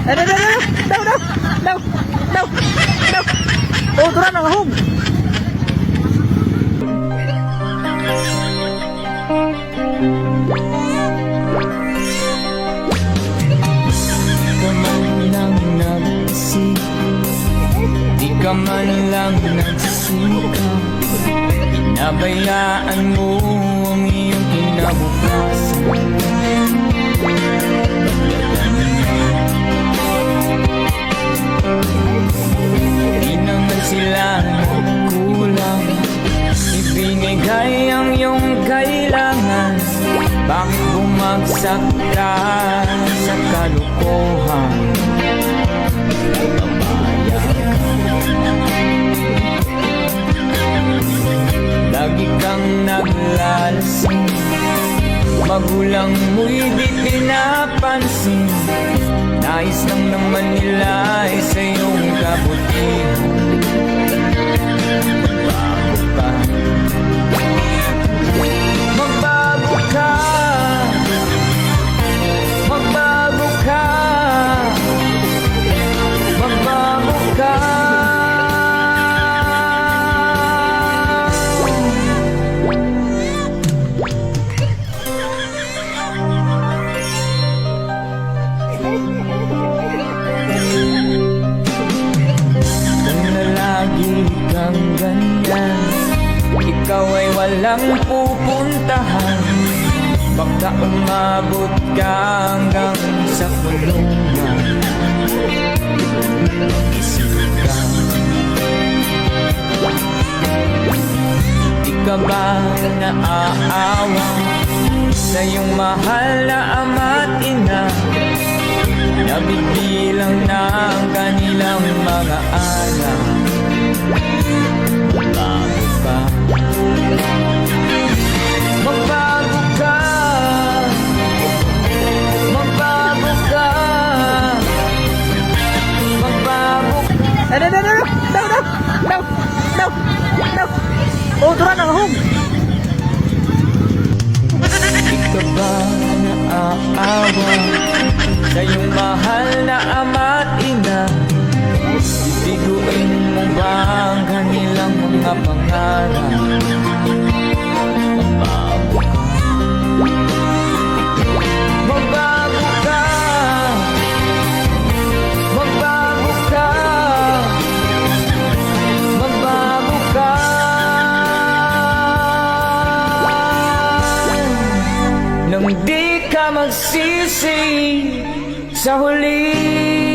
Ano, daw, daw, daw, daw, daw. Oh, turun ang ahog. Di ka man lang nagsisika, pinabayaan mo ang iyong kinabukasan. Di naman sila kulang, ibinigay ang iyong kailangan. Bakit bumagsak ka sa kalokohan? Lagi kang naglalasing, magulang mo'y di pinapansin. Nais lang naman nila ay sa iyong kabutihan. Magbago ka, magbago ka, magbago ka. Kang ganyan, ikaw ay walang pupuntahan. Baka umabot ka hanggang sa kulungan. Isip ka, di ka ba naaawa sa iyong mahal na ama't ina? Nabibilang na ang kanilang mga anak. Magbago ka, magbago ka, magbago ka, magbago ka. Ano, daw, daw, daw, daw, daw, daw. Oh, turun ang ahog. Di ka ba naaawa sa iyong mahal na ama't ina? Biguin mo ba ang kanilang mga pangarap? Magbago ka, magbago ka, magbago ka, magbago ka. Nang di ka magsisi sa huli.